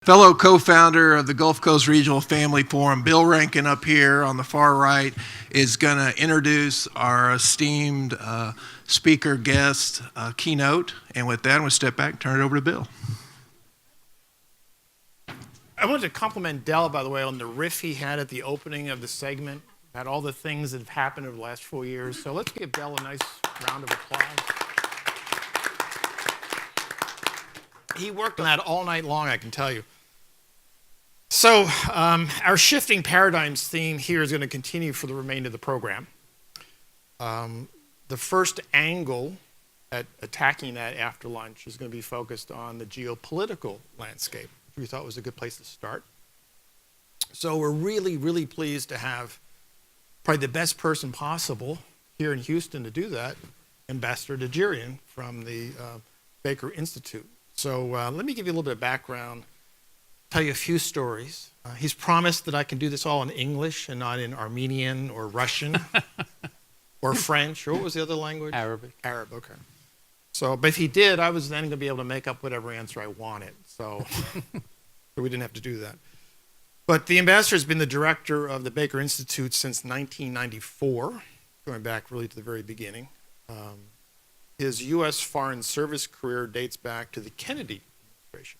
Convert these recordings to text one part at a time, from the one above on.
fellow co-founder of the Gulf Coast Regional Family Forum, Bill Rankin, up here on the far right, is going to introduce our esteemed speaker guest, Keynote. And with that, I'm going to step back and turn it over to Bill. I wanted to compliment Del, by the way, on the riff he had at the opening of the segment, about all the things that have happened over the last 4 years. So let's give Del a nice round of applause. He worked on that all night long, I can tell you. So our shifting paradigms theme here is going to continue for the remainder of the program. The first angle at attacking that after lunch is going to be focused on the geopolitical landscape, which we thought was a good place to start. So we're really, really pleased to have probably the best person possible here in Houston to do that, Ambassador Djerejian from the Baker Institute. So let me give you a little bit of background, tell you a few stories. He's promised that I can do this all in English and not in Armenian or Russian or French, or what was the other language? Arabic. Arab, okay. So, but if he did, I was then going to be able to make up whatever answer I wanted. So we didn't have to do that. But the ambassador has been the director of the Baker Institute since 1994, going back really to the very beginning. His U.S. Foreign Service career dates back to the Kennedy administration.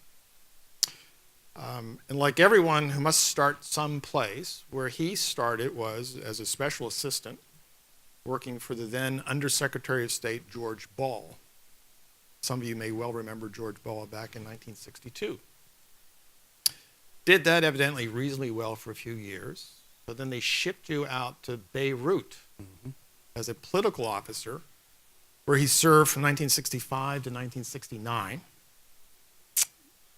And like everyone who must start someplace, where he started was as a special assistant working for the then Undersecretary of State, George Ball. Some of you may well remember George Ball back in 1962. Did that evidently reasonably well for a few years, but then they shipped you out to Beirut as a political officer, where he served from 1965 to 1969.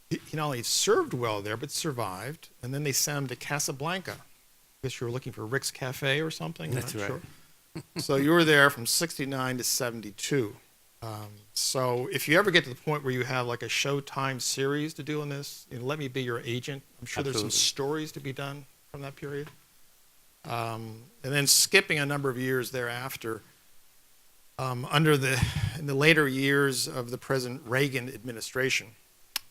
He not only served well there, but survived, and then they sent him to Casablanca. I guess you were looking for Rick's Cafe or something? That's right. Sure. So you were there from 69 to 72. So if you ever get to the point where you have like a Showtime series to do on this, let me be your agent. I'm sure There's some stories to be done from that period. And then skipping a number of years thereafter, in the later years of the President Reagan administration,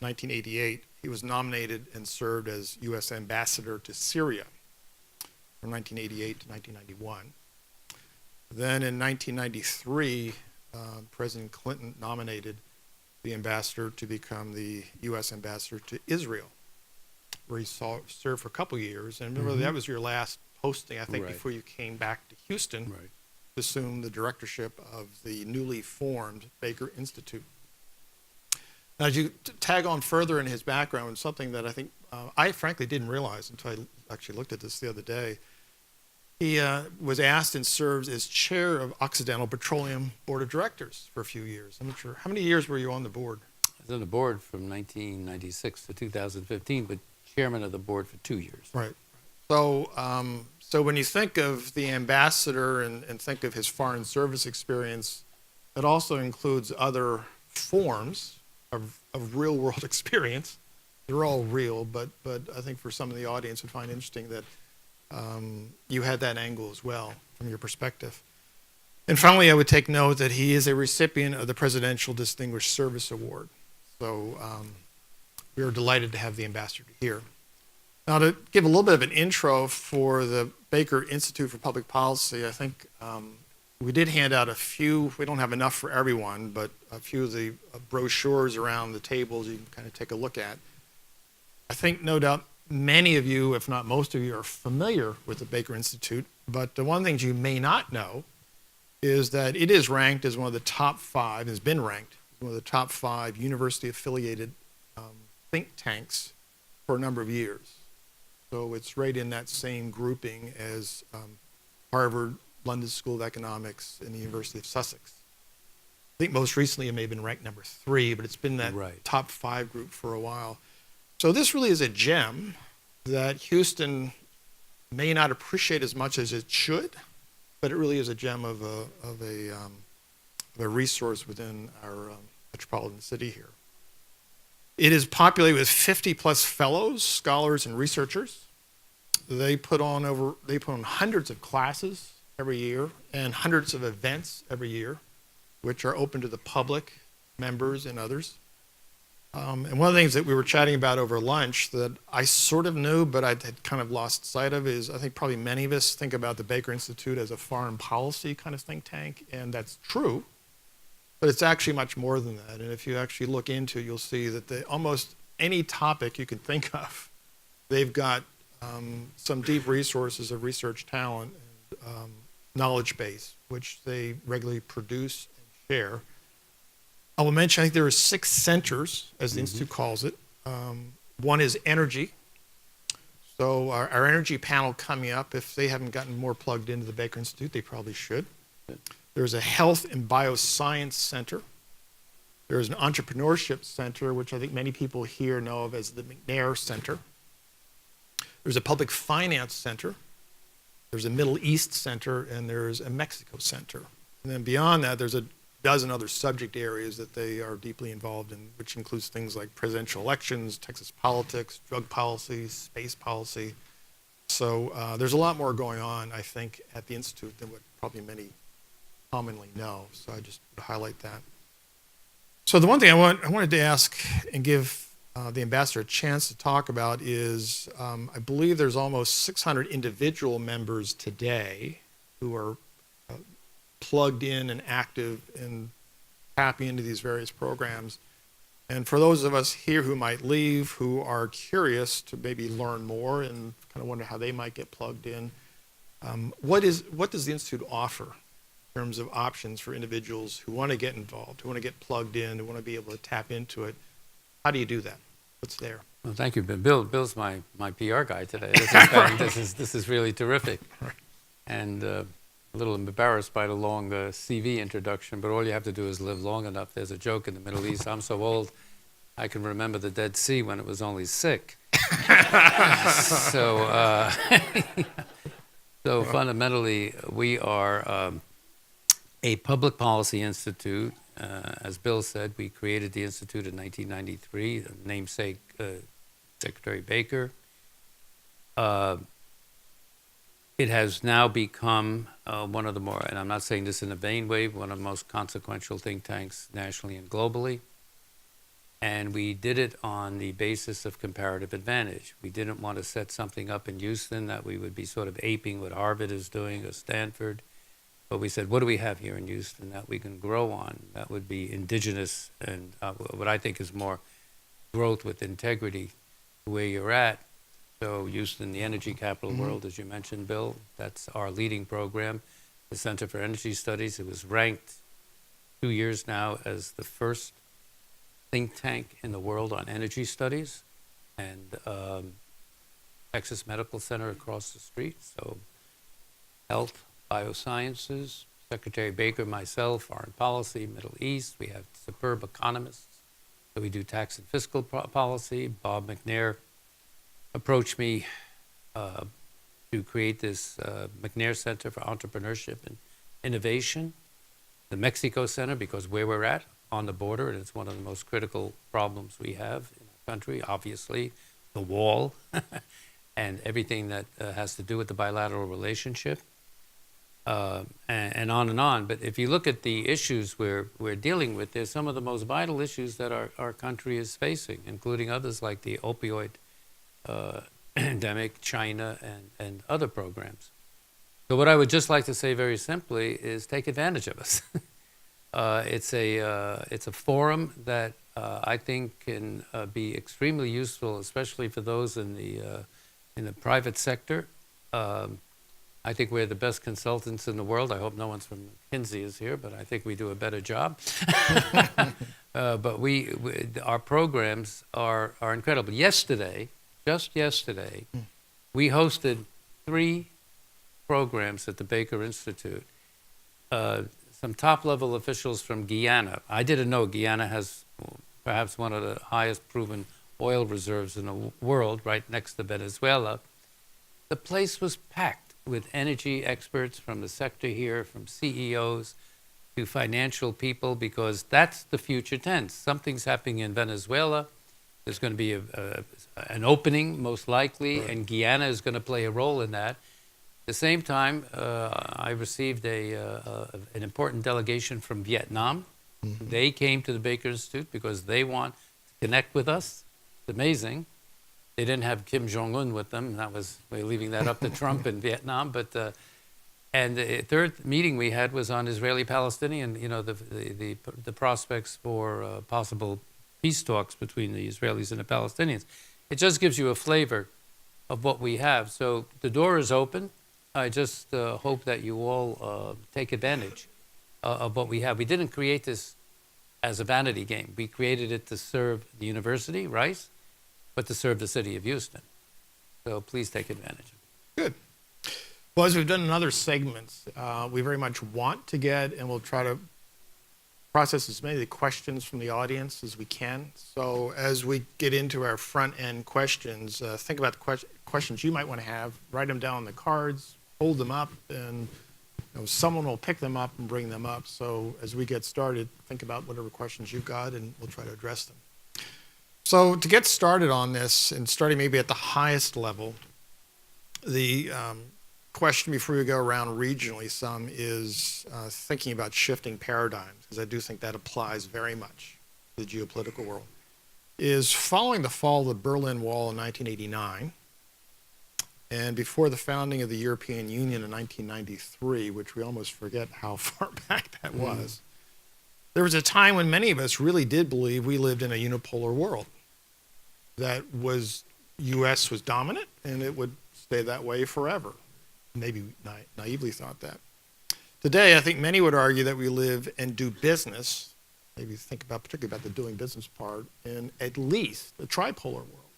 1988, he was nominated and served as U.S. Ambassador to Syria from 1988 to 1991. Then in 1993, President Clinton nominated the ambassador to become the U.S. Ambassador to Israel, where he served for a couple years. And remember, that was your last posting, I think, before you came back to Houston to assume the directorship of the newly formed Baker Institute. Now, as you tag on further in his background, something that I think I frankly didn't realize until I actually looked at this the other day. He was asked and served as chair of Occidental Petroleum Board of Directors for a few years. I'm not sure. How many years were you on the board? I was on the board from 1996 to 2015, but chairman of the board for 2 years. Right. So so when you think of the ambassador and think of his foreign service experience, it also includes other forms of real world experience. They're all real, but I think for some of the audience would find interesting that you had that angle as well from your perspective. And finally, I would take note that he is a recipient of the Presidential Distinguished Service Award. So we are delighted to have the ambassador here. Now, to give a little bit of an intro for the Baker Institute for Public Policy, I think we did hand out a few, we don't have enough for everyone, but a few of the brochures around the tables you can kind of take a look at. I think no doubt many of you, if not most of you, are familiar with the Baker Institute, but the one thing you may not know is that it is ranked as one of the top 5, has been ranked as one of the top 5 university-affiliated think tanks for a number of years. So it's right in that same grouping as Harvard, London School of Economics, and the University of Sussex. I think most recently it may have been ranked number 3, but it's been that top 5 group for a while. So this really is a gem that Houston may not appreciate as much as it should, but it really is a gem of a resource within our metropolitan city here. It is populated with 50 plus fellows, scholars, and researchers. They put on hundreds of classes every year and hundreds of events every year, which are open to the public, members, and others. And one of the things that we were chatting about over lunch that I sort of knew, but I had kind of lost sight of is I think probably many of us think about the Baker Institute as a foreign policy kind of think tank, and that's true, but it's actually much more than that. And if you actually look into it, you'll see that almost any topic you can think of, they've got some deep resources of research talent and knowledge base, which they regularly produce and share. I will mention, I think there are 6 centers, as the Institute calls it. One is energy. So our energy panel coming up, if they haven't gotten more plugged into the Baker Institute, they probably should. There's a health and bioscience center. There's an entrepreneurship center, which I think many people here know of as the McNair Center. There's a public finance center. There's a Middle East center, and there's a Mexico center. And then beyond that, there's a dozen other subject areas that they are deeply involved in, which includes things like presidential elections, Texas politics, drug policy, space policy. So there's a lot more going on, I think, at the Institute than what probably many commonly know. So I just would highlight that. So the one thing I wanted to ask and give the ambassador a chance to talk about is I believe there's almost 600 individual members today who are plugged in and active and tapping into these various programs. And for those of us here who might leave, who are curious to maybe learn more and kind of wonder how they might get plugged in, what does the Institute offer in terms of options for individuals who want to get involved, who want to get plugged in, who want to be able to tap into it? How do you do that? What's there? Well, thank you, Bill's my PR guy today. This is really terrific. Right. And a little embarrassed by the long CV introduction, but all you have to do is live long enough. There's a joke in the Middle East. I'm so old, I can remember the Dead Sea when it was only sick. So fundamentally, we are a public policy institute. As Bill said, we created the Institute in 1993, the namesake Secretary Baker. It has now become one of the more, and I'm not saying this in a vain way, one of the most consequential think tanks nationally and globally. And we did it on the basis of comparative advantage. We didn't want to set something up in Houston that we would be sort of aping what Harvard is doing or Stanford. But we said, what do we have here in Houston that we can grow on that would be indigenous and what I think is more growth with integrity where you're at. So Houston, the energy capital of the world, as you mentioned, Bill, that's our leading program, the Center for Energy Studies. It was ranked 2 years now as the first think tank in the world on energy studies, and Texas Medical Center across the street. So health, biosciences, Secretary Baker, myself, foreign policy, Middle East. We have superb economists. So we do tax and fiscal policy. Bob McNair approached me to create this McNair Center for Entrepreneurship and Innovation, the Mexico Center, because where we're at, on the border, and it's one of the most critical problems we have in our country, obviously, the wall, and everything that has to do with the bilateral relationship, and on and on. But if you look at the issues we're dealing with, there's some of the most vital issues that our country is facing, including others like the opioid pandemic, China, and other programs. So what I would just like to say very simply is take advantage of us. It's a forum that I think can be extremely useful, especially for those in the private sector. I think we're the best consultants in the world. I hope no one's from McKinsey is here, but I think we do a better job. But our programs are incredible. Just yesterday, we hosted 3 programs at the Baker Institute. Some top-level officials from Guyana. I didn't know Guyana has perhaps one of the highest proven oil reserves in the world, right next to Venezuela. The place was packed with energy experts from the sector here, from CEOs to financial people, because that's the future tense. Something's happening in Venezuela. There's going to be an opening, most likely, right. And Guyana is going to play a role in that. At the same time, I received an important delegation from Vietnam. Mm-hmm. They came to the Baker Institute because they want to connect with us. It's amazing. They didn't have Kim Jong-un with them. We're leaving that up to Trump in Vietnam. But and the third meeting we had was on Israeli-Palestinian, the prospects for possible peace talks between the Israelis and the Palestinians. It just gives you a flavor of what we have. So the door is open. I just hope that you all take advantage of what we have. We didn't create this as a vanity game. We created it to serve the university, Rice, but to serve the city of Houston. So please take advantage. Good. Well, as we've done in other segments, we very much want to get, and we'll try to process as many of the questions from the audience as we can. So as we get into our front-end questions, think about the questions you might want to have, write them down on the cards, hold them up, and someone will pick them up and bring them up. So as we get started, think about whatever questions you've got, and we'll try to address them. So to get started on this, and starting maybe at the highest level, the question before we go around regionally some is thinking about shifting paradigms, because I do think that applies very much to the geopolitical world, is following the fall of the Berlin Wall in 1989, and before the founding of the European Union in 1993, which we almost forget how far back that was, there was a time when many of us really did believe we lived in a unipolar world, that was U.S. was dominant, and it would stay that way forever. Maybe naively thought that. Today, I think many would argue that we live and do business, maybe think about particularly about the doing business part, in at least a tripolar world.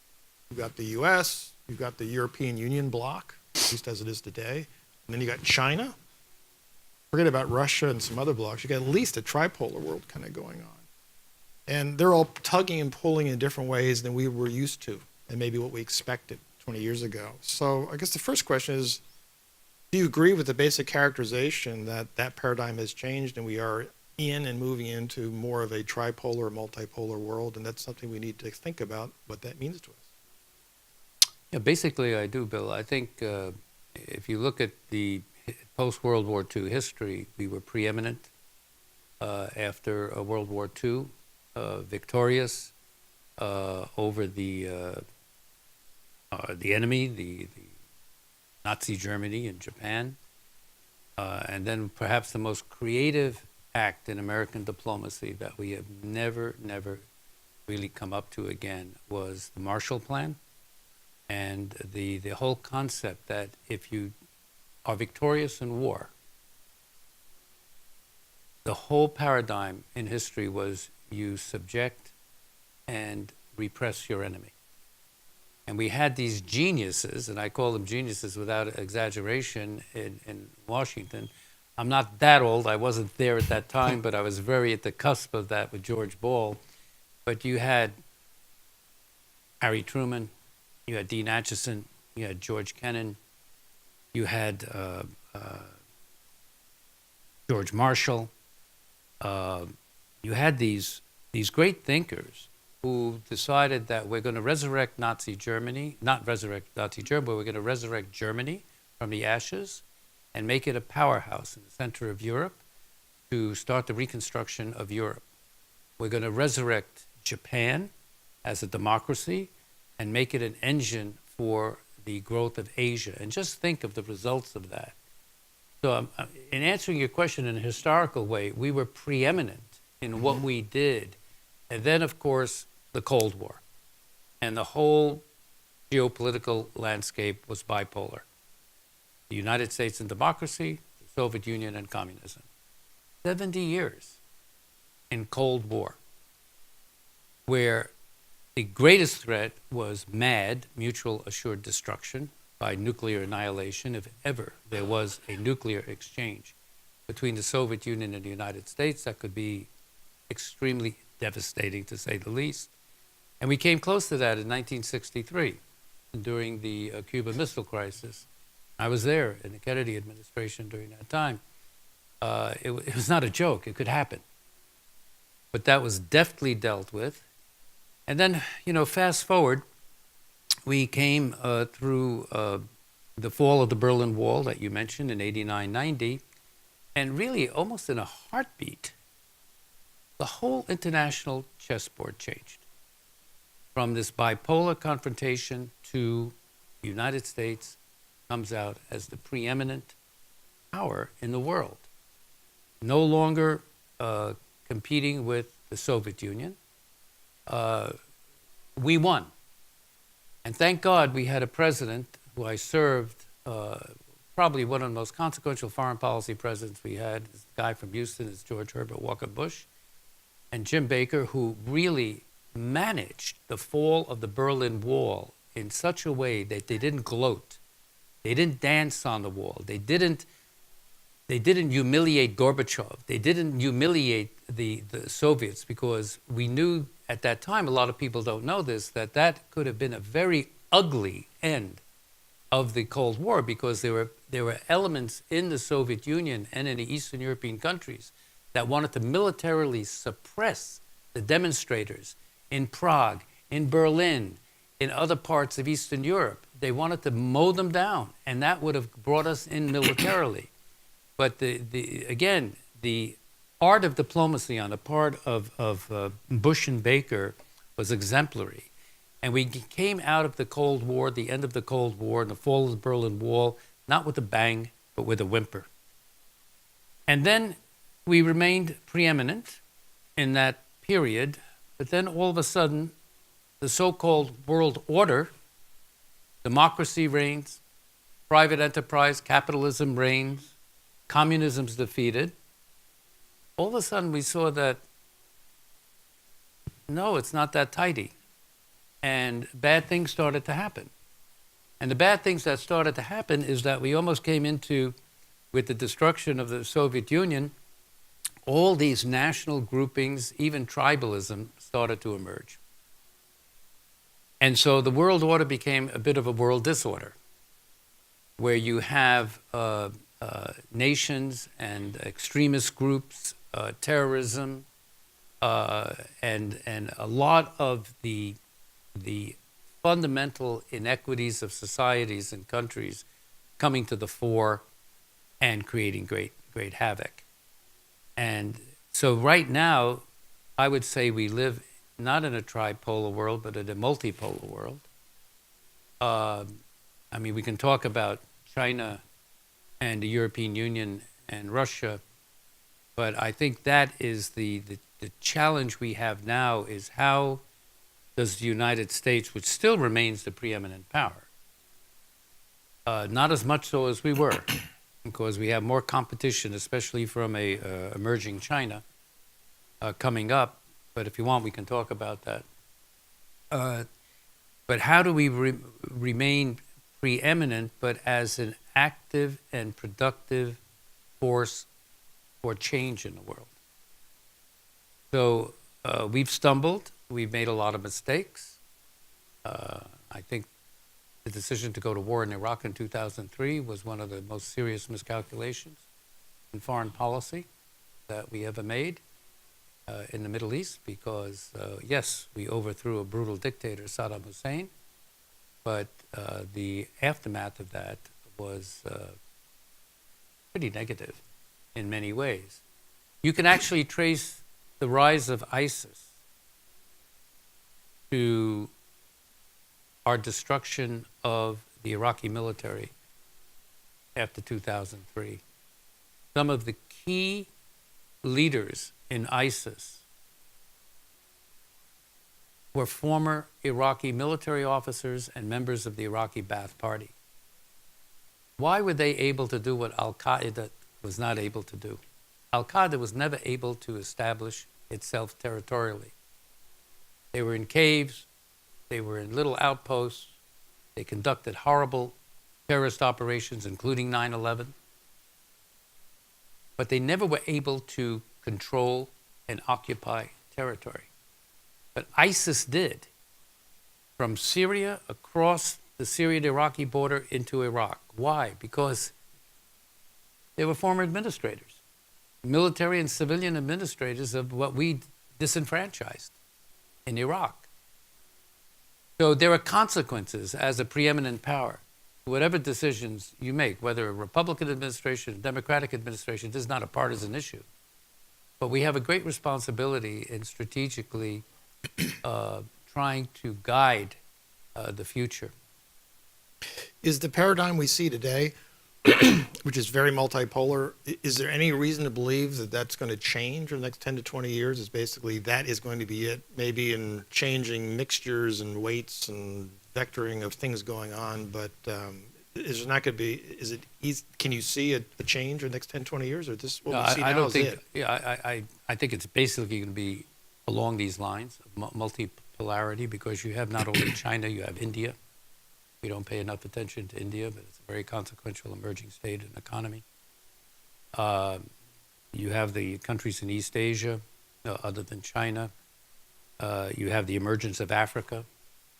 You've got the U.S., you've got the European Union bloc, at least as it is today, and then you got China. Forget about Russia and some other blocs. You got at least a tripolar world kind of going on. And they're all tugging and pulling in different ways than we were used to, and maybe what we expected 20 years ago. So I guess the first question is, do you agree with the basic characterization that that paradigm has changed and we are in and moving into more of a tripolar or multipolar world, and that's something we need to think about what that means to us? Yeah, basically I do, Bill. I think if you look at the post-World War II history, we were preeminent after World War II, victorious over the enemy, the Nazi Germany and Japan, and then perhaps the most creative act in American diplomacy that we have never really come up to again was the Marshall Plan, and the whole concept that if you are victorious in war, the whole paradigm in history was you subject and repress your enemy. And we had these geniuses, and I call them geniuses without exaggeration, in Washington. I'm not that old. I wasn't there at that time, but I was very at the cusp of that with George Ball. But you had Harry Truman, you had Dean Acheson, you had George Kennan, you had George Marshall. You had these great thinkers who decided that we're going to resurrect Nazi Germany, not resurrect Nazi Germany, but we're going to resurrect Germany from the ashes and make it a powerhouse in the center of Europe to start the reconstruction of Europe. We're going to resurrect Japan as a democracy and make it an engine for the growth of Asia. And just think of the results of that. So in answering your question in a historical way, we were preeminent in what we did. And then, of course, the Cold War. And the whole geopolitical landscape was bipolar. The United States and democracy, the Soviet Union and communism. 70 years in Cold War, where the greatest threat was MAD, mutual assured destruction, by nuclear annihilation, if ever there was a nuclear exchange between the Soviet Union and the United States. That could be extremely devastating, to say the least. And we came close to that in 1963 during the Cuban Missile Crisis. I was there in the Kennedy administration during that time. It was not a joke. It could happen. But that was deftly dealt with. And then, fast forward, we came through the fall of the Berlin Wall that you mentioned in 89-90, and really almost in a heartbeat, the whole international chessboard changed. from this bipolar confrontation to the United States comes out as the preeminent power in the world. No longer competing with the Soviet Union. We won. And thank God we had a president who I served, probably one of the most consequential foreign policy presidents we had. This guy from Houston is George Herbert Walker Bush. And Jim Baker, who really managed the fall of the Berlin Wall in such a way that they didn't gloat. They didn't dance on the wall. They didn't humiliate Gorbachev. They didn't humiliate the Soviets, because we knew at that time, a lot of people don't know this, that could have been a very ugly end of the Cold War, because there were elements in the Soviet Union and in the Eastern European countries that wanted to militarily suppress the demonstrators in Prague, in Berlin, in other parts of Eastern Europe. They wanted to mow them down, and that would have brought us in militarily. But again, the art of diplomacy on the part of Bush and Baker was exemplary. And we came out of the Cold War, the end of the Cold War, and the fall of the Berlin Wall, not with a bang, but with a whimper. And then we remained preeminent in that period, but then all of a sudden, the so-called world order, democracy reigns, private enterprise, capitalism reigns, communism's defeated. All of a sudden we saw that, no, it's not that tidy. And bad things started to happen. And the bad things that started to happen is that we almost came into, with the destruction of the Soviet Union, all these national groupings, even tribalism, started to emerge. And so the world order became a bit of a world disorder, where you have nations and extremist groups, terrorism, and a lot of the fundamental inequities of societies and countries coming to the fore and creating great havoc. And so right now, I would say we live not in a tripolar world, but in a multipolar world. I mean, we can talk about China and the European Union and Russia, but I think that is the challenge we have now, is how does the United States, which still remains the preeminent power, not as much so as we were, because we have more competition, especially from a emerging China coming up. But if you want, we can talk about that. But how do we remain preeminent, but as an active and productive force for change in the world? So we've stumbled. We've made a lot of mistakes. I think the decision to go to war in Iraq in 2003 was one of the most serious miscalculations in foreign policy that we ever made in the Middle East, because, yes, we overthrew a brutal dictator, Saddam Hussein, but the aftermath of that was pretty negative in many ways. You can actually trace the rise of ISIS to our destruction of the Iraqi military after 2003. Some of the key leaders in ISIS were former Iraqi military officers and members of the Iraqi Ba'ath Party. Why were they able to do what Al-Qaeda was not able to do? Al-Qaeda was never able to establish itself territorially. They were in caves, they were in little outposts, they conducted horrible terrorist operations, including 9/11, but they never were able to control and occupy territory. But ISIS did, from Syria across the Syrian-Iraqi border into Iraq. Why? Because they were former administrators, military and civilian administrators of what we disenfranchised in Iraq. So there are consequences as a preeminent power. Whatever decisions you make, whether a Republican administration, a Democratic administration, this is not a partisan issue. But we have a great responsibility in strategically trying to guide the future. Is the paradigm we see today, which is very multipolar, is there any reason to believe that that's going to change in the next 10 to 20 years? Is basically that is going to be it, maybe in changing mixtures and weights and vectoring of things going on, but is there not going to be, is it easy, can you see a change in the next 10, 20 years, or this what No, we see I now don't is think. it? Yeah, I think it's basically going to be along these lines of multipolarity, because you have not only China, you have India. We don't pay enough attention to India, but it's a very consequential emerging state and economy. You have the countries in East Asia, other than China. You have the emergence of Africa,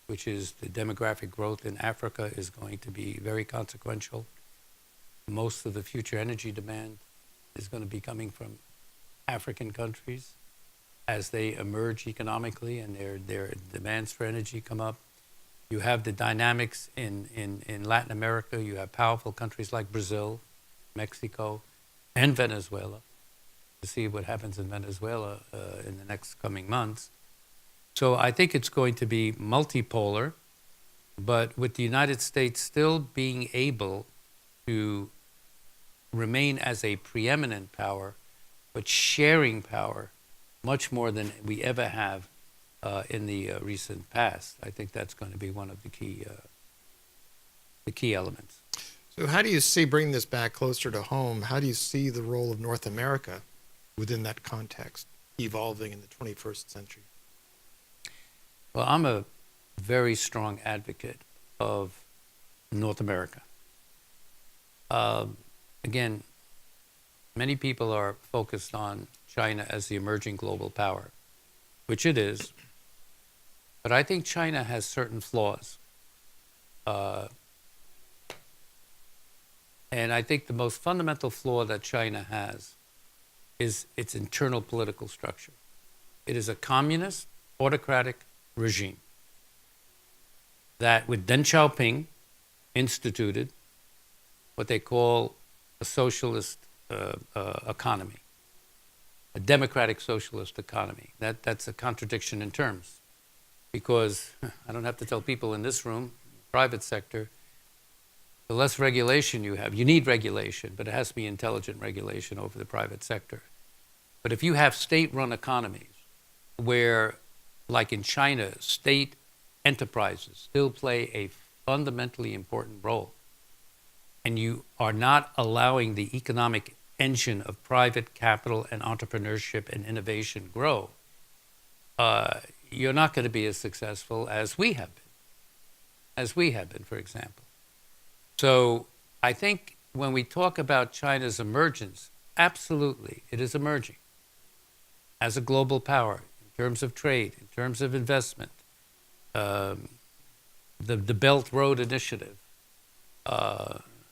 which is the demographic growth in Africa is going to be very consequential. Most of the future energy demand is going to be coming from African countries as they emerge economically and their demands for energy come up. You have the dynamics in Latin America. You have powerful countries like Brazil, Mexico, and Venezuela. To see what happens in Venezuela in the next coming months. So I think it's going to be multipolar, but with the United States still being able to remain as a preeminent power, but sharing power much more than we ever have in the recent past. I think that's going to be one of the key elements. So how do you see, bringing this back closer to home, how do you see the role of North America within that context evolving in the 21st century? Well, I'm a very strong advocate of North America. Again, many people are focused on China as the emerging global power, which it is. But I think China has certain flaws. And I think the most fundamental flaw that China has is its internal political structure. It is a communist, autocratic regime that, with Deng Xiaoping, instituted what they call a socialist economy, a democratic socialist economy. That's a contradiction in terms, because I don't have to tell people in this room, private sector, the less regulation you have, you need regulation, but it has to be intelligent regulation over the private sector. But if you have state-run economies where, like in China, state enterprises still play a fundamentally important role, and you are not allowing the economic engine of private capital and entrepreneurship and innovation grow, you're not going to be as successful as we have been, for example. So I think when we talk about China's emergence, absolutely, it is emerging as a global power in terms of trade, in terms of investment, the Belt Road Initiative,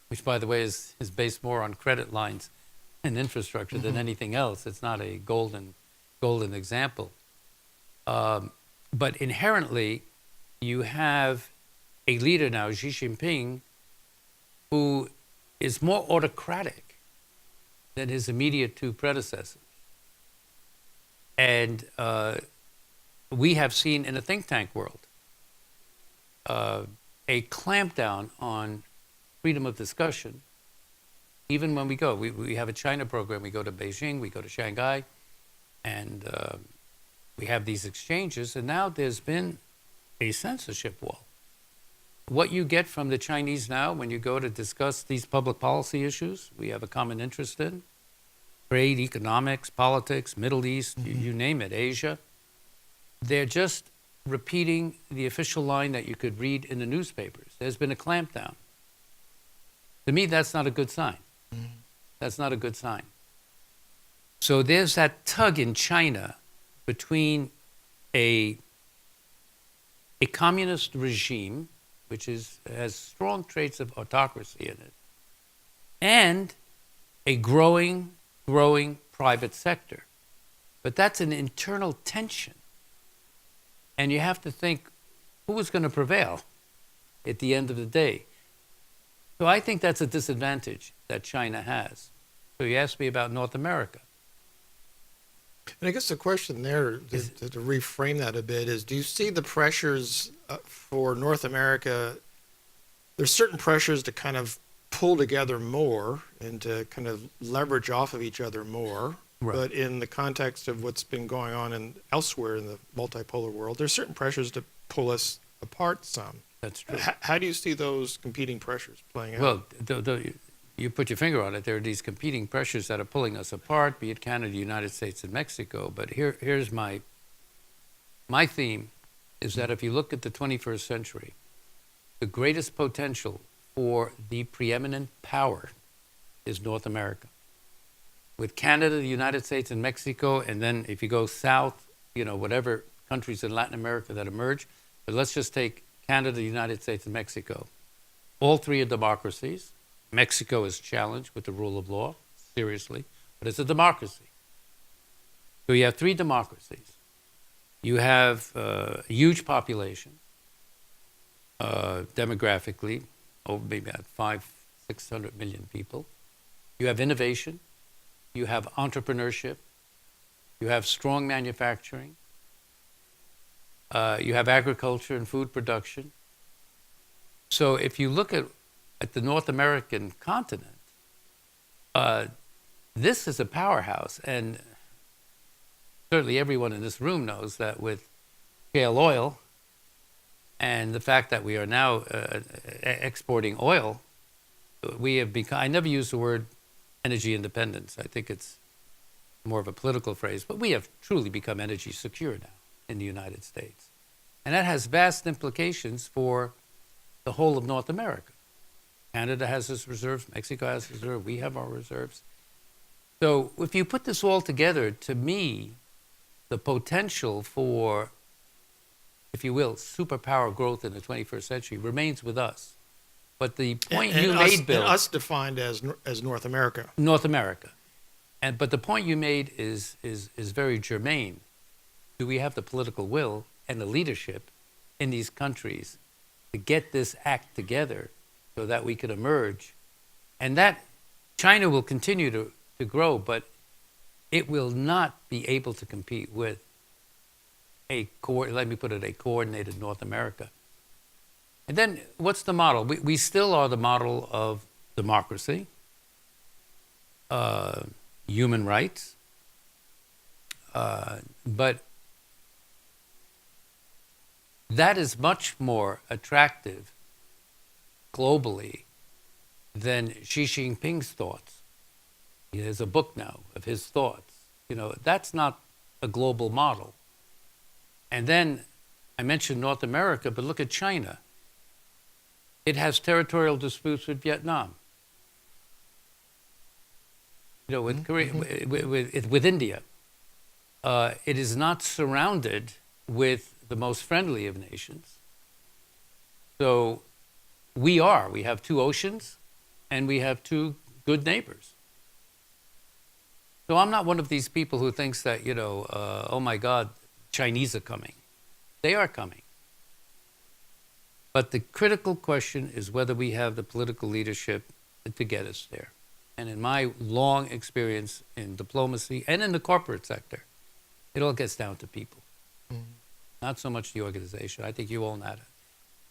which, by the way, is based more on credit lines and infrastructure than anything else. It's not a golden example. But inherently, you have a leader now, Xi Jinping, who is more autocratic than his immediate two predecessors. And we have seen in the think tank world a clampdown on freedom of discussion. Even when we go, we have a China program, we go to Beijing, we go to Shanghai, and we have these exchanges, and now there's been a censorship wall. What you get from the Chinese now when you go to discuss these public policy issues we have a common interest in, trade, economics, politics, Middle East, you name it, Asia, they're just repeating the official line that you could read in the newspapers. There's been a clampdown. To me, that's not a good sign. That's not a good sign. So there's that tug in China between a communist regime, which has strong traits of autocracy in it, and a growing private sector. But that's an internal tension. And you have to think, who is going to prevail at the end of the day? So I think that's a disadvantage that China has. So you asked me about North America. And I guess the question there, to reframe that a bit, is do you see the pressures for North America? There's certain pressures to kind of pull together more and to kind of leverage off of each other more. Right. But in the context of what's been going on elsewhere in the multipolar world, there's certain pressures to pull us apart some. That's true. How do you see those competing pressures playing out? Well, you put your finger on it. There are these competing pressures that are pulling us apart, be it Canada, United States, and Mexico. But here's my theme is that if you look at the 21st century, the greatest potential for the preeminent power is North America. With Canada, the United States, and Mexico, and then if you go south, whatever countries in Latin America that emerge, but let's just take Canada, the United States, and Mexico. All three are democracies. Mexico is challenged with the rule of law, seriously, but it's a democracy. So you have three democracies. You have a huge population, demographically, over maybe about 500-600 million people. You have innovation. You have entrepreneurship. You have strong manufacturing. You have agriculture and food production. So if you look at the North American continent, this is a powerhouse. And certainly everyone in this room knows that with shale oil and the fact that we are now exporting oil, we have become, I never use the word energy independence. I think it's more of a political phrase, but we have truly become energy secure now in the United States. And that has vast implications for the whole of North America. Canada has its reserves, Mexico has its reserves, we have our reserves. So if you put this all together, to me, the potential for, if you will, superpower growth in the 21st century remains with us. But the point you made, Bill... And us defined as North America. North America. But the point you made is very germane. Do we have the political will and the leadership in these countries to get this act together so that we could emerge? And that China will continue to grow, but it will not be able to compete with a coordinated North America. And then what's the model? We still are the model of democracy, human rights, but that is much more attractive globally than Xi Jinping's thoughts. There's a book now of his thoughts. That's not a global model. And then I mentioned North America, but look at China. It has territorial disputes with Vietnam. With Korea, with India. It is not surrounded with the most friendly of nations. So we have two oceans and we have two good neighbors. So I'm not one of these people who thinks that, oh my God, Chinese are coming. They are coming. But the critical question is whether we have the political leadership to get us there. And in my long experience in diplomacy and in the corporate sector, it all gets down to people. Mm-hmm. Not so much the organization. I think you all know that.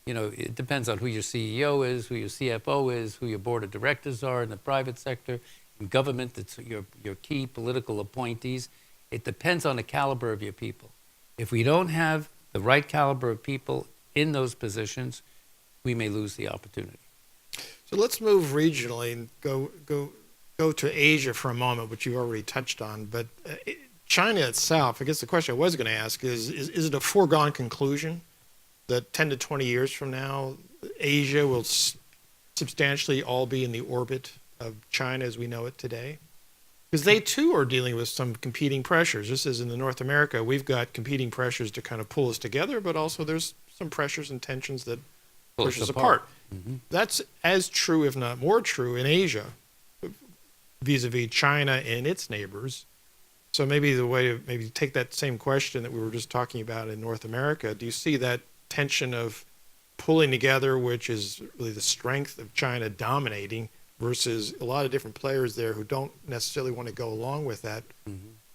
It depends on who your CEO is, who your CFO is, who your board of directors are in the private sector. In government, it's your key political appointees. It depends on the caliber of your people. If we don't have the right caliber of people in those positions, we may lose the opportunity. So let's move regionally and go to Asia for a moment, which you already touched on. But China itself, I guess the question I was going to ask is it a foregone conclusion that 10 to 20 years from now, Asia will substantially all be in the orbit of China as we know it today? Because they too are dealing with some competing pressures. Just as in the North America, we've got competing pressures to kind of pull us together, but also there's some pressures and tensions that push us apart. Mm-hmm. That's as true, if not more true, in Asia, vis-a-vis China and its neighbors. So maybe the way to maybe take that same question that we were just talking about in North America, do you see that tension of pulling together, which is really the strength of China dominating, versus a lot of different players there who don't necessarily want to go along with that,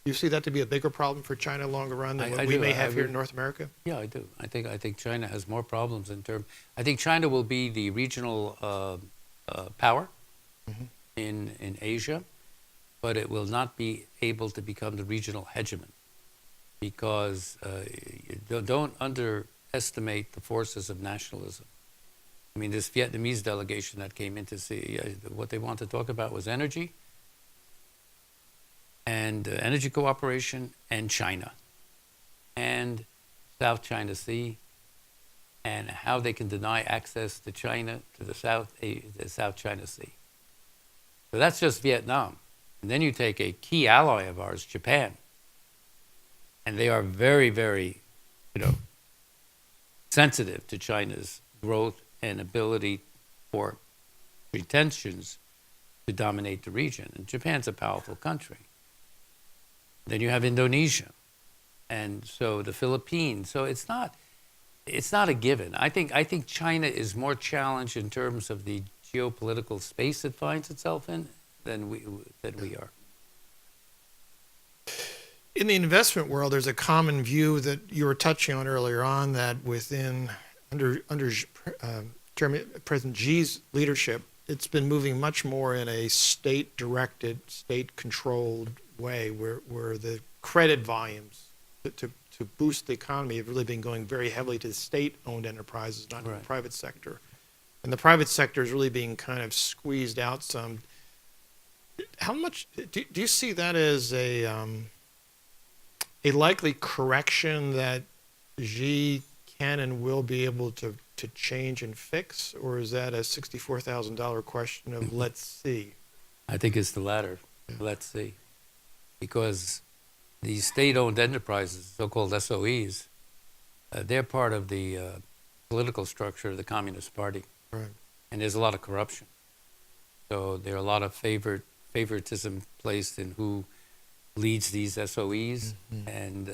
You see that to be a bigger problem for China longer run than I what we do. may I have here really- in North America? Yeah, I do. I think China has more problems in terms. I think China will be the regional power in Asia, but it will not be able to become the regional hegemon because don't underestimate the forces of nationalism. I mean, this Vietnamese delegation that came in to see what they want to talk about was energy and energy cooperation and China and South China Sea and how they can deny access to China to the South China Sea. So that's just Vietnam. And then you take a key ally of ours, Japan, and they are very, very, sensitive to China's growth and ability for pretensions to dominate the region. And Japan's a powerful country. Then you have Indonesia, and so the Philippines. So it's not a given. I think China is more challenged in terms of the geopolitical space it finds itself in than we are. In the investment world, there's a common view that you were touching on earlier on that under President Xi's leadership, it's been moving much more in a state-directed, state-controlled way, where the credit volumes to boost the economy have really been going very heavily to state-owned enterprises, not to the private sector. And the private sector is really being kind of squeezed out some. How much do you see that as a likely correction that Xi can and will be able to change and fix, or is that a $64,000 question of let's see? I think it's the latter. Yeah. Let's see. Because the state-owned enterprises, so-called SOEs, they're part of the political structure of the Communist Party. Right. And there's a lot of corruption. So there are a lot of favoritism placed in who leads these SOEs. Mm-hmm. And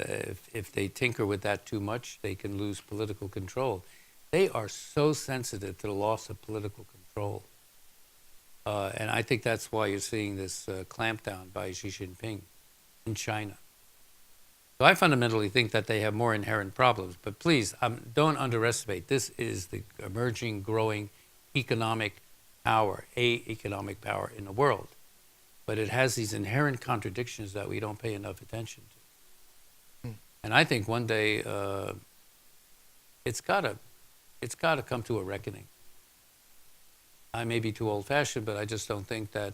if they tinker with that too much, they can lose political control. They are so sensitive to the loss of political control. And I think that's why you're seeing this clampdown by Xi Jinping in China. So I fundamentally think that they have more inherent problems. But please, don't underestimate. This is the emerging, growing economic power in the world. But it has these inherent contradictions that we don't pay enough attention to. And I think one day it's got to come to a reckoning. I may be too old-fashioned, but I just don't think that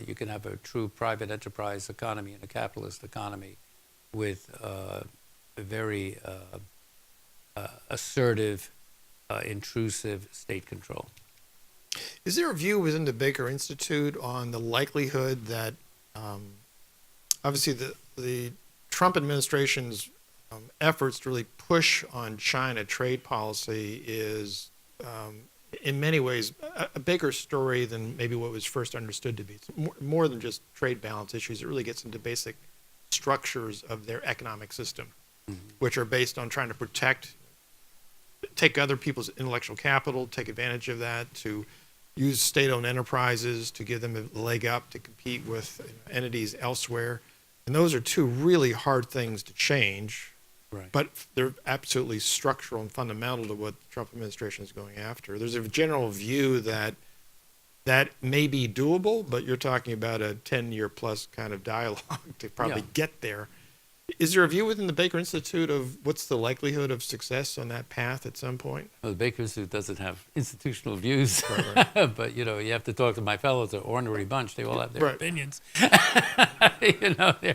you can have a true private enterprise economy and a capitalist economy with a very assertive, intrusive state control. Is there a view within the Baker Institute on the likelihood that, obviously, the Trump administration's efforts to really push on China trade policy is, in many ways, a bigger story than maybe what was first understood to be? It's more than just trade balance issues. It really gets into basic structures of their economic system, which are based on trying to take other people's intellectual capital, take advantage of that, to use state-owned enterprises to give them a leg up to compete with entities elsewhere. And those are two really hard things to change, right, but they're absolutely structural and fundamental to what the Trump administration is going after. There's a general view that may be doable, but you're talking about a 10-year plus kind of dialogue to probably get there. Is there a view within the Baker Institute of what's the likelihood of success on that path at some point? Well, the Baker Institute doesn't have institutional views, right. But you have to talk to my fellows, an ornery bunch. They all have their opinions. They're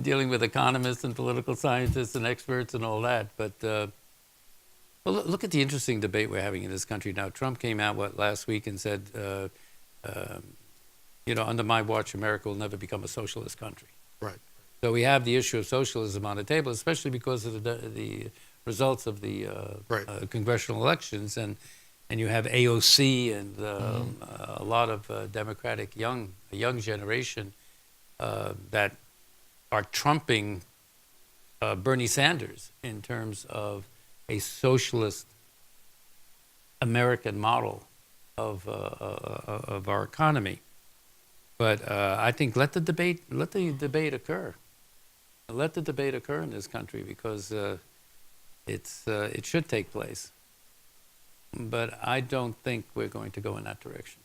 dealing with economists and political scientists and experts and all that. But look at the interesting debate we're having in this country now. Trump came out last week and said, under my watch, America will never become a socialist country. Right. So we have the issue of socialism on the table, especially because of the results of the congressional elections, and you have AOC and a lot of Democratic young generation that are trumping Bernie Sanders in terms of a socialist American model of our economy. But I think let the debate occur. let the debate occur in this country because it should take place. But I don't think we're going to go in that direction.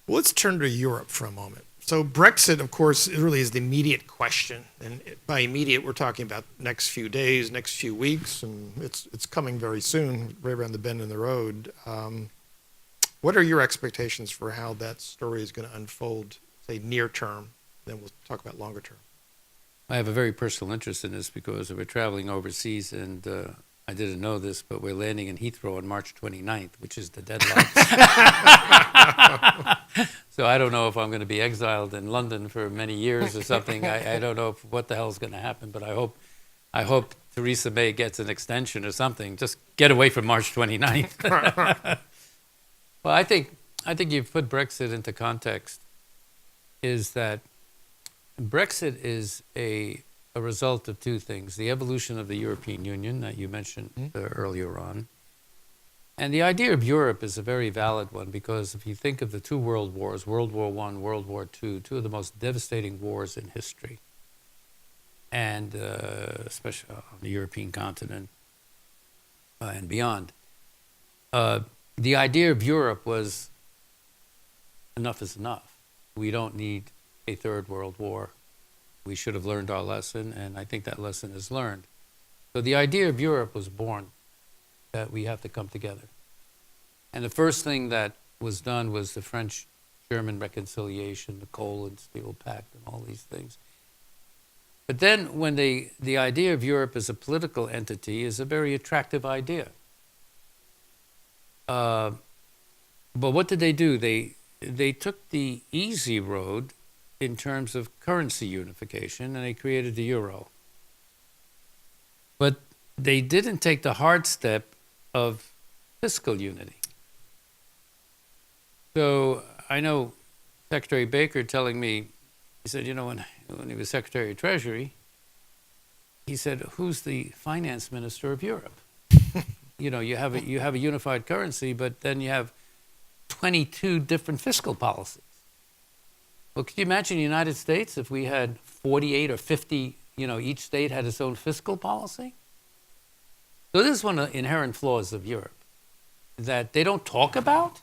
Well, let's turn to Europe for a moment. So Brexit, of course, really is the immediate question. And by immediate, we're talking about next few days, next few weeks, and it's coming very soon, right around the bend in the road. What are your expectations for how that story is going to unfold, say, near term? Then we'll talk about longer term. I have a very personal interest in this because we're traveling overseas, and I didn't know this, but we're landing in Heathrow on March 29th, which is the deadline. So I don't know if I'm going to be exiled in London for many years or something. I don't know what the hell is going to happen, but I hope Theresa May gets an extension or something. Just get away from March 29th. Well, I think you've put Brexit into context. Is that Brexit is a result of two things: the evolution of the European Union that you mentioned earlier on. And the idea of Europe is a very valid one because if you think of the two world wars, World War I, World War II, two of the most devastating wars in history, and especially on the European continent and beyond, the idea of Europe was enough is enough. We don't need a third world war. We should have learned our lesson, and I think that lesson is learned. So the idea of Europe was born, that we have to come together. And the first thing that was done was the French-German reconciliation, the Coal and Steel Pact, and all these things. But then when the idea of Europe as a political entity is a very attractive idea. But what did they do? They took the easy road in terms of currency unification, and they created the euro. But they didn't take the hard step of fiscal unity. So I know Secretary Baker telling me, he said, when he was Secretary of Treasury, he said, who's the finance minister of Europe? You have a unified currency, but then you have 22 different fiscal policies. Well, could you imagine the United States if we had 48 or 50, each state had its own fiscal policy? So this is one of the inherent flaws of Europe that they don't talk about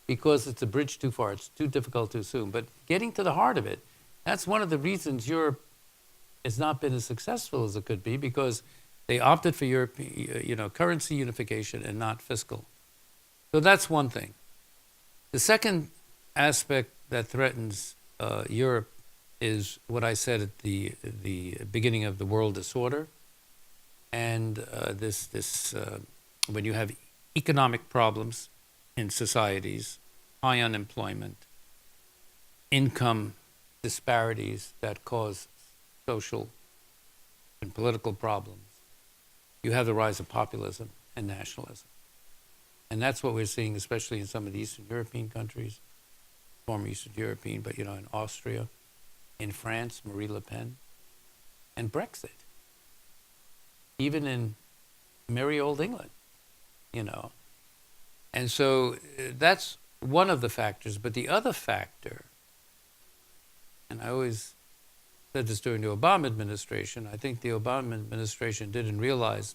because it's a bridge too far. It's too difficult to assume. But getting to the heart of it, that's one of the reasons Europe has not been as successful as it could be because they opted for Europe, currency unification and not fiscal. So that's one thing. The second aspect that threatens Europe is what I said at the beginning of the world disorder. And when you have economic problems in societies, high unemployment, income disparities that cause social and political problems, you have the rise of populism and nationalism. And that's what we're seeing, especially in some of the Eastern European countries, former Eastern European, but in Austria, in France, Marine Le Pen, and Brexit. Even in merry old England, And so that's one of the factors. But the other factor, and I always said this during the Obama administration, I think the Obama administration didn't realize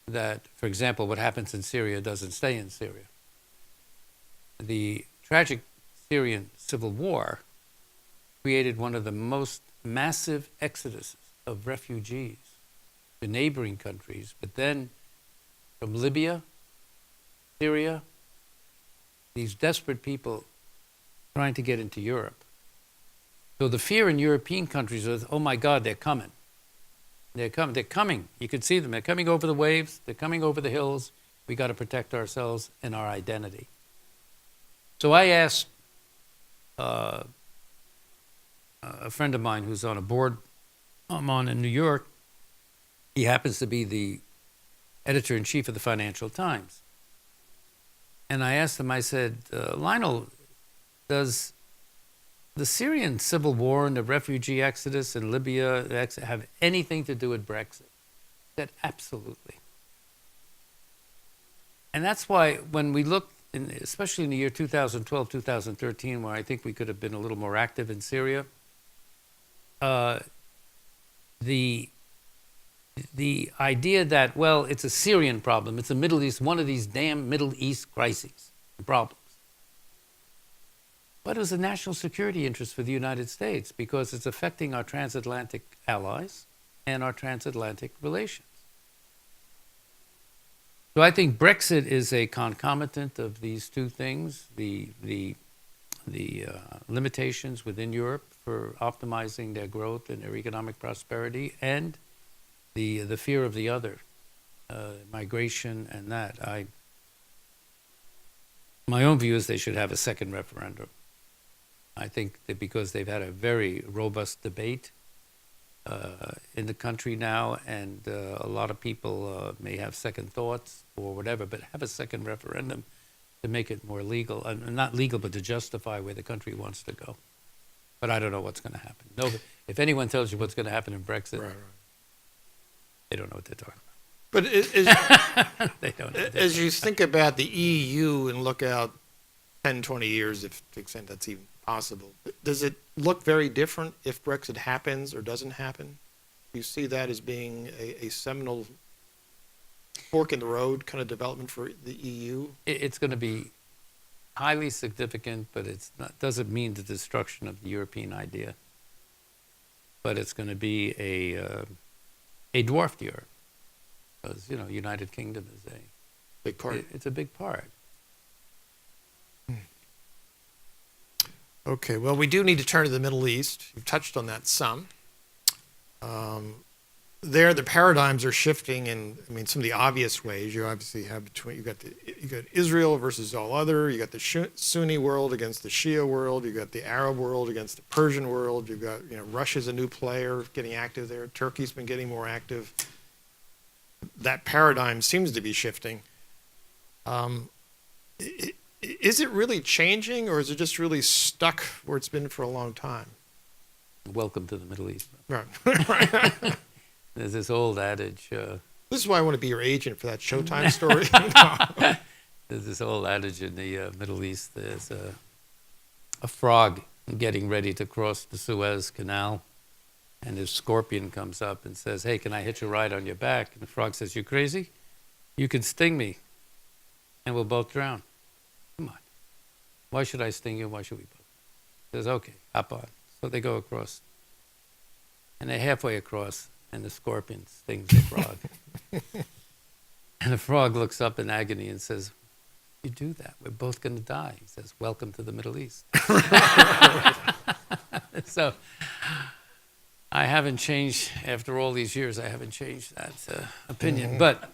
that, for example, what happens in Syria doesn't stay in Syria. The tragic Syrian civil war created one of the most massive exoduses of refugees to neighboring countries, but then from Libya, Syria, these desperate people trying to get into Europe. So the fear in European countries was, oh my God, they're coming. They're coming. You can see them. They're coming over the waves. They're coming over the hills. We got to protect ourselves and our identity. So I asked a friend of mine who's on a board I'm on in New York. He happens to be the editor-in-chief of the Financial Times. And I asked him, I said, Lionel, does the Syrian civil war and the refugee exodus in Libya have anything to do with Brexit? He said, absolutely. And that's why when we look, especially in the year 2012, 2013, where I think we could have been a little more active in Syria, the idea that, well, it's a Syrian problem, it's a Middle East, one of these damn Middle East crises and problems. But it was a national security interest for the United States because it's affecting our transatlantic allies and our transatlantic relations. So I think Brexit is a concomitant of these two things, the limitations within Europe for optimizing their growth and their economic prosperity, and the fear of the other, migration and that. My own view is they should have a second referendum. I think that because they've had a very robust debate in the country now, and a lot of people may have second thoughts or whatever, but have a second referendum to make it more legal, not legal, but to justify where the country wants to go. But I don't know what's going to happen. No, if anyone tells you what's going to happen in Brexit, they don't know what they're talking about. But They don't know. as you think about the EU and look out 10, 20 years, if to the extent that's even possible, does it look very different if Brexit happens or doesn't happen? Do you see that as being a seminal fork in the road kind of development for the EU? It's going to be highly significant, but doesn't mean the destruction of the European idea. But it's going to be a dwarfed Europe, because United Kingdom is a Big part. It's a big part. Okay, well, we do need to turn to the Middle East. You've touched on that some. There, the paradigms are shifting in, some of the obvious ways. You obviously have you got Israel versus all other. You got the Sunni world against the Shia world. You got the Arab world against the Persian world. You've got, Russia's a new player getting active there. Turkey's been getting more active. That paradigm seems to be shifting. Is it really changing, or is it just really stuck where it's been for a long time? Welcome to the Middle East. Right. There's this old adage. This is why I want to be your agent for that Showtime story. There's this old adage in the Middle East. There's a frog getting ready to cross the Suez Canal, and his scorpion comes up and says, "Hey, can I hitch a ride on your back?" And the frog says, "You crazy? You can sting me, and we'll both drown. Come on. Why should I sting you? Why should we both?" He says, "Okay, hop on." So they go across, and they're halfway across, and the scorpion stings the frog. And the frog looks up in agony and says, "You do that, we're both going to die." He says, "Welcome to the Middle East." So I haven't changed, after all these years, I haven't changed that opinion. Mm-hmm. But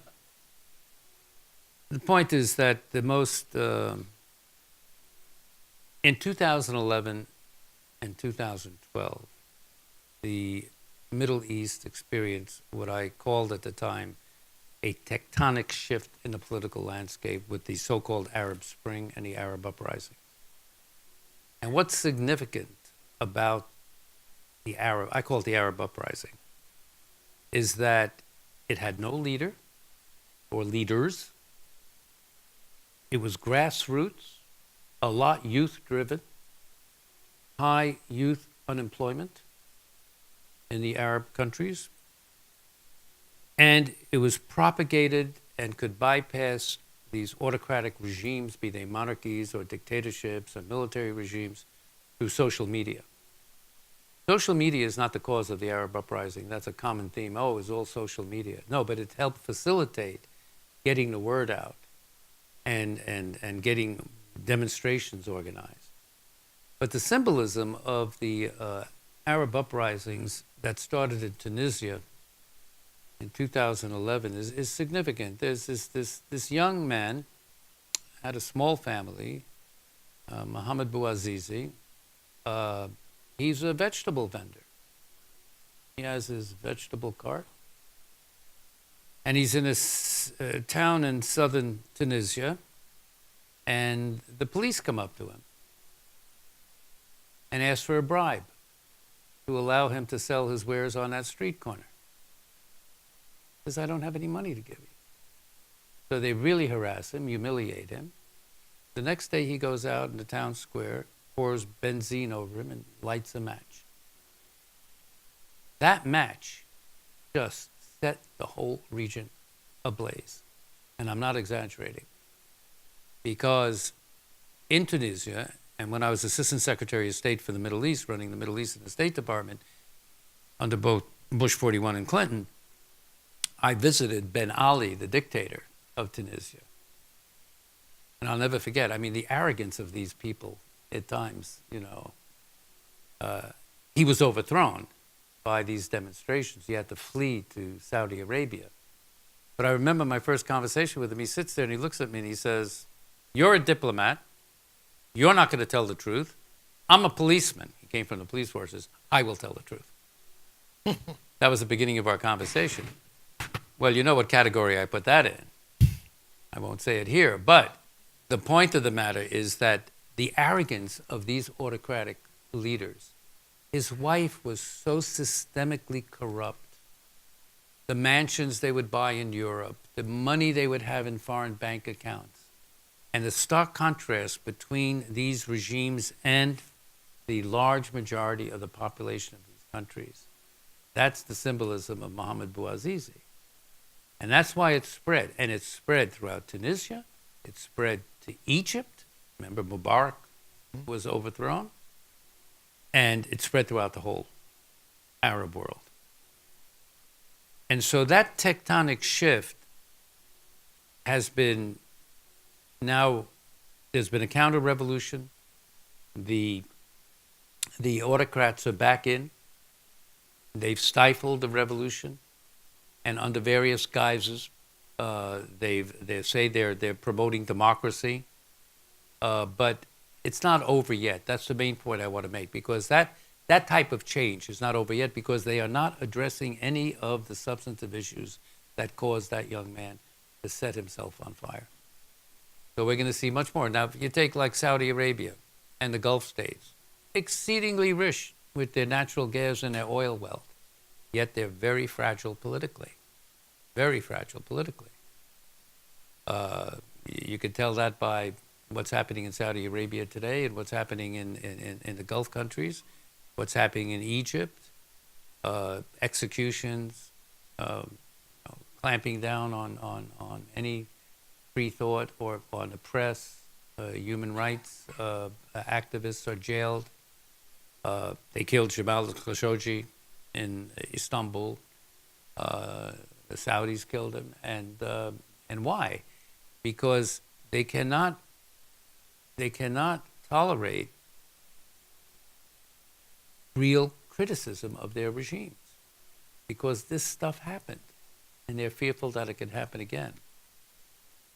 the point is that the most, in 2011 and 2012, the Middle East experienced what I called at the time a tectonic shift in the political landscape with the so-called Arab Spring and the Arab Uprising. And what's significant about I call it the Arab Uprising, is that it had no leader or leaders. It was grassroots, a lot youth-driven, high youth unemployment in the Arab countries, and it was propagated and could bypass these autocratic regimes, be they monarchies or dictatorships or military regimes, through social media. Social media is not the cause of the Arab uprising. That's a common theme. Oh, it was all social media. No, but it helped facilitate getting the word out and getting demonstrations organized. But the symbolism of the Arab uprisings that started in Tunisia in 2011 is significant. There's this young man, had a small family, Mohammed Bouazizi. He's a vegetable vendor. He has his vegetable cart. And he's in a town in southern Tunisia, and the police come up to him and ask for a bribe to allow him to sell his wares on that street corner. He says, "I don't have any money to give you." So they really harass him, humiliate him. The next day he goes out in the town square, pours benzene over him, and lights a match. That match just set the whole region ablaze. And I'm not exaggerating. Because in Tunisia, and when I was Assistant Secretary of State for the Middle East, running the Middle East in the State Department, under both Bush 41 and Clinton, I visited Ben Ali, the dictator of Tunisia. And I'll never forget, I mean, the arrogance of these people at times, he was overthrown by these demonstrations. He had to flee to Saudi Arabia. But I remember my first conversation with him. He sits there and he looks at me and he says, "You're a diplomat. You're not going to tell the truth. I'm a policeman." He came from the police forces. "I will tell the truth." That was the beginning of our conversation. Well, you know what category I put that in. I won't say it here, but the point of the matter is that the arrogance of these autocratic leaders, his wife was so systemically corrupt. The mansions they would buy in Europe, the money they would have in foreign bank accounts, and the stark contrast between these regimes and the large majority of the population of these countries. That's the symbolism of Mohammed Bouazizi. And that's why it spread. And it spread throughout Tunisia. It spread to Egypt. Remember, Mubarak was overthrown. And it spread throughout the whole Arab world. And so that tectonic shift has been now, there's been a counter-revolution. The autocrats are back in. They've stifled the revolution, and under various guises, they say they're promoting democracy, but it's not over yet. That's the main point I want to make, because that type of change is not over yet, because they are not addressing any of the substantive issues that caused that young man to set himself on fire. So we're going to see much more. Now, if you take like Saudi Arabia and the Gulf states, exceedingly rich with their natural gas and their oil wealth, yet they're very fragile politically. Very fragile politically. You can tell that by what's happening in Saudi Arabia today and what's happening in the Gulf countries, what's happening in Egypt, executions, clamping down on any free thought or on the press, human rights activists are jailed. They killed Jamal Khashoggi in Istanbul. The Saudis killed him, and why? Because they cannot tolerate real criticism of their regimes, because this stuff happened, and they're fearful that it can happen again.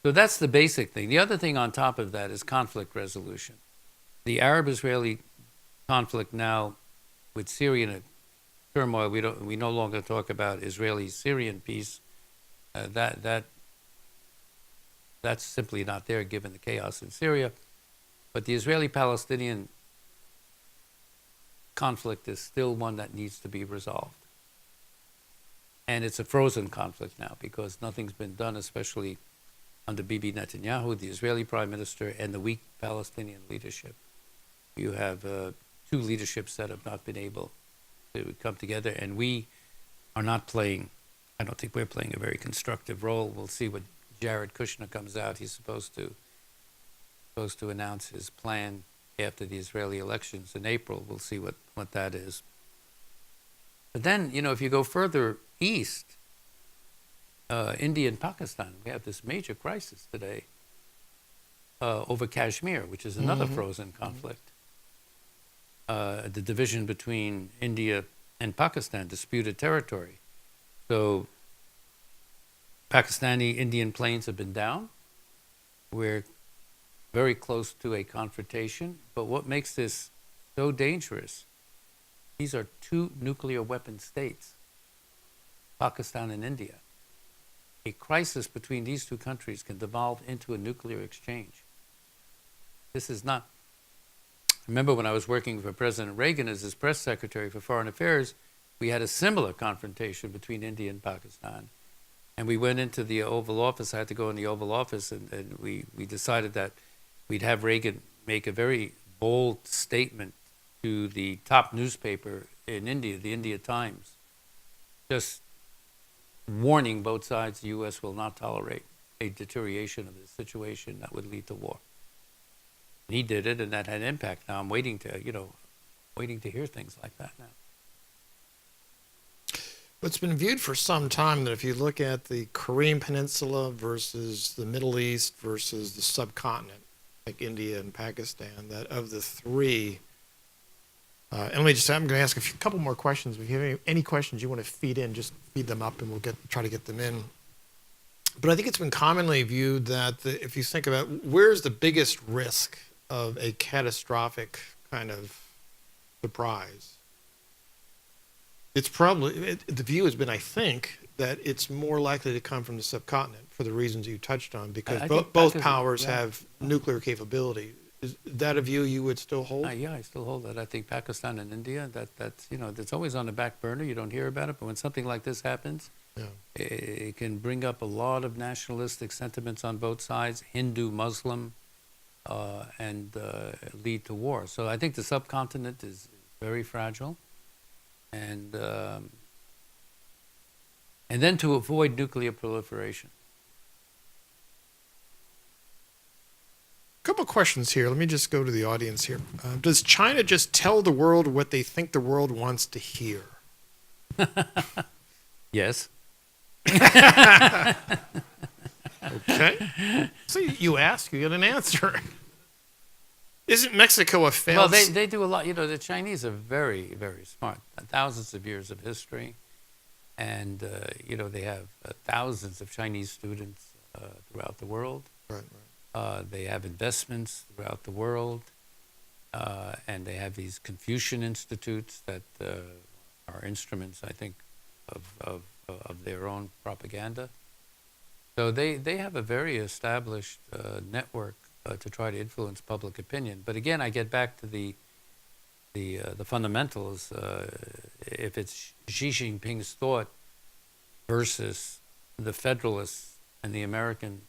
So that's the basic thing. The other thing on top of that is conflict resolution. The Arab-Israeli conflict now, with Syrian turmoil, we no longer talk about Israeli-Syrian peace. That's simply not there, given the chaos in Syria. But the Israeli-Palestinian conflict is still one that needs to be resolved. And it's a frozen conflict now, because nothing's been done, especially under Bibi Netanyahu, the Israeli prime minister, and the weak Palestinian leadership. You have two leaderships that have not been able to come together, and we are not playing, I don't think we're playing a very constructive role. We'll see what Jared Kushner comes out. He's supposed to announce his plan after the Israeli elections in April. We'll see what that is. But then, if you go further east, India and Pakistan, we have this major crisis today over Kashmir, which is another frozen conflict. The division between India and Pakistan, disputed territory. So Pakistani Indian planes have been down. We're very close to a confrontation. But what makes this so dangerous, these are two nuclear weapon states, Pakistan and India. A crisis between these two countries can devolve into a nuclear exchange. This is not... Remember when I was working for President Reagan as his press secretary for foreign affairs, we had a similar confrontation between India and Pakistan. And we went into the Oval Office. I had to go in the Oval Office, and we decided that we'd have Reagan make a very bold statement to the top newspaper in India, the India Times, just warning both sides the U.S. will not tolerate a deterioration of the situation that would lead to war. And he did it, and that had impact. Now I'm waiting to hear things like that now. It's been viewed for some time that if you look at the Korean Peninsula versus the Middle East versus the subcontinent, like India and Pakistan, that of the three, and I'm going to ask a couple more questions. If you have any questions you want to feed in, just feed them up and we'll try to get them in. But I think it's been commonly viewed that if you think about where's the biggest risk of a catastrophic kind of surprise, it's probably, the view has been, I think, that it's more likely to come from the subcontinent for the reasons you touched on, because both powers have nuclear capability. Is that a view you would still hold? Yeah, I still hold that. I think Pakistan and India, that's always on the back burner. You don't hear about it, but when something like this happens, it can bring up a lot of nationalistic sentiments on both sides, Hindu, Muslim, and lead to war. So I think the subcontinent is very fragile. And then to avoid nuclear proliferation. A couple of questions here. Let me just go to the audience here. Does China just tell the world what they think the world wants to hear? Yes. Okay. So you ask, you get an answer. Isn't Mexico a failed? Well, they do a lot. The Chinese are very, very smart. Thousands of years of history. And, they have thousands of Chinese students throughout the world. Right. They have investments throughout the world. And they have these Confucian institutes that are instruments, I think, of their own propaganda. So they have a very established network to try to influence public opinion. But again, I get back to the fundamentals. If it's Xi Jinping's thought versus the Federalists and the American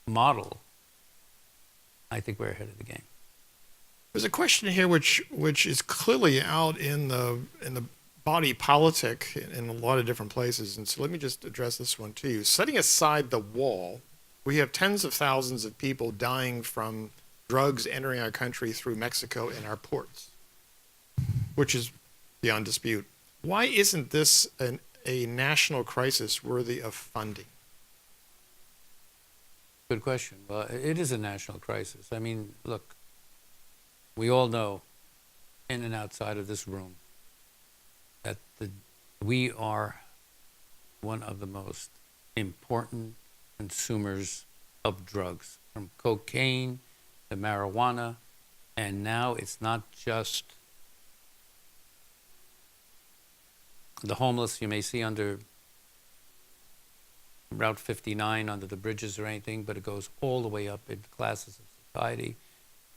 model, I think we're ahead of the game. There's a question here which is clearly out in the body politic in a lot of different places, and so let me just address this one to you. Setting aside the wall, we have tens of thousands of people dying from drugs entering our country through Mexico in our ports, which is beyond dispute. Why isn't this a national crisis worthy of funding? Good question. Well, it is a national crisis. I mean, look, we all know, in and outside of this room, that we are one of the most important consumers of drugs, from cocaine to marijuana, and now it's not just the homeless you may see under Route 59 under the bridges or anything, but it goes all the way up in classes of society,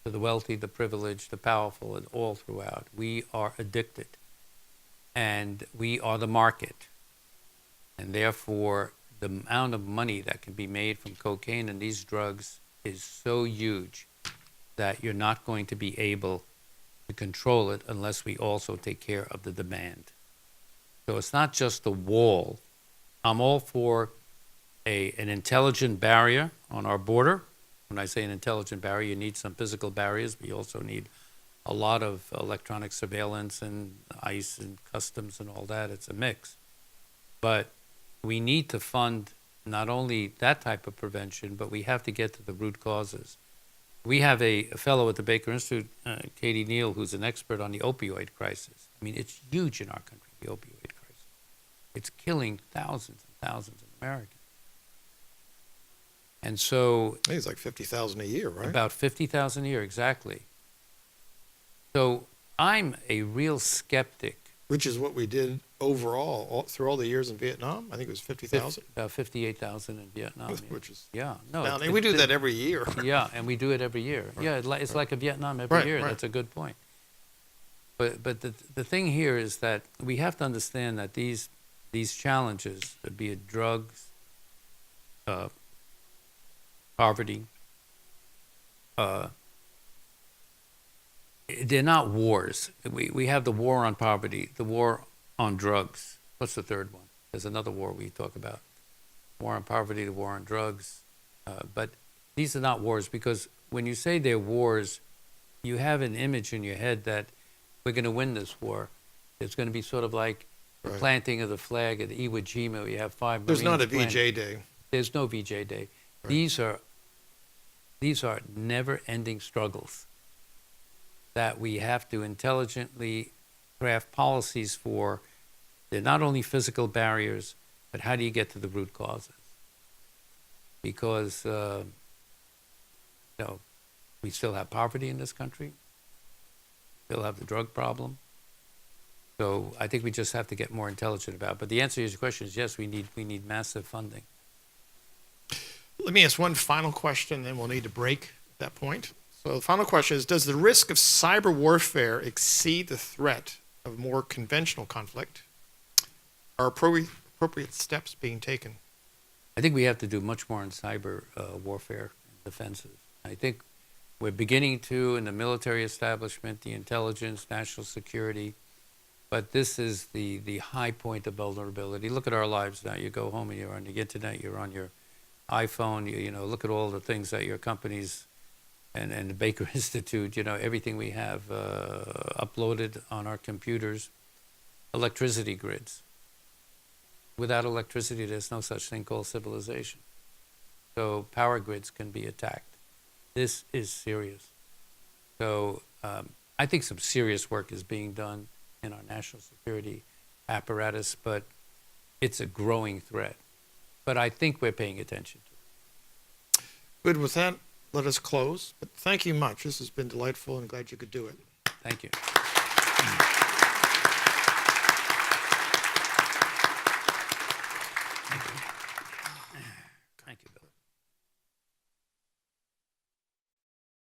to the wealthy, the privileged, the powerful, and all throughout. We are addicted, and we are the market, and therefore the amount of money that can be made from cocaine and these drugs is so huge that you're not going to be able to control it unless we also take care of the demand. So it's not just the wall. I'm all for an intelligent barrier on our border. When I say an intelligent barrier, you need some physical barriers, but you also need a lot of electronic surveillance and ICE and customs and all that. It's a mix. But we need to fund not only that type of prevention, but we have to get to the root causes. We have a fellow at the Baker Institute, Katie Neal, who's an expert on the opioid crisis. I mean, it's huge in our country, the opioid crisis. It's killing thousands and thousands of Americans. And so... I think it's like 50,000 a year, right? About 50,000 a year, exactly. So I'm a real skeptic. Which is what we did overall through all the years in Vietnam. I think it was 50,000. About 58,000 in Vietnam. Which is we do that every year. Yeah, and we do it every year. Right. Yeah, it's like a Vietnam every year. Right. That's a good point. But the thing here is that we have to understand that these challenges, be it drugs, poverty, they're not wars. We have the war on poverty, the war on drugs, What's the third one? There's another war we talk about. War on poverty, the war on drugs. But these are not wars, because when you say they're wars, you have an image in your head that we're going to win this war. It's going to be sort of like the Right. planting of the flag at Iwo Jima. Where you have 5 There's not a Marines VJ Day. There's no VJ Day. Right. These are never-ending struggles that we have to intelligently craft policies for. They're not only physical barriers, but how do you get to the root causes? Because we still have poverty in this country, still have the drug problem. So I think we just have to get more intelligent about it. But the answer to your question is yes, we need massive funding. Let me ask one final question, then we'll need to break at that point. So the final question is, does the risk of cyber warfare exceed the threat of more conventional conflict? Are appropriate steps being taken? I think we have to do much more in cyber warfare and defenses. I think we're beginning to, in the military establishment, the intelligence, national security, but this is the high point of vulnerability. Look at our lives now. You go home and you're on the internet, you're on your iPhone, you know, look at all the things that your companies and the Baker Institute, you know, everything we have uploaded on our computers. Electricity grids. Without electricity, there's no such thing called civilization. So power grids can be attacked. This is serious. So I think some serious work is being done in our national security apparatus, but it's a growing threat. But I think we're paying attention to it. Good. With that, let us close. But thank you much. This has been delightful and glad you could do it. Thank you.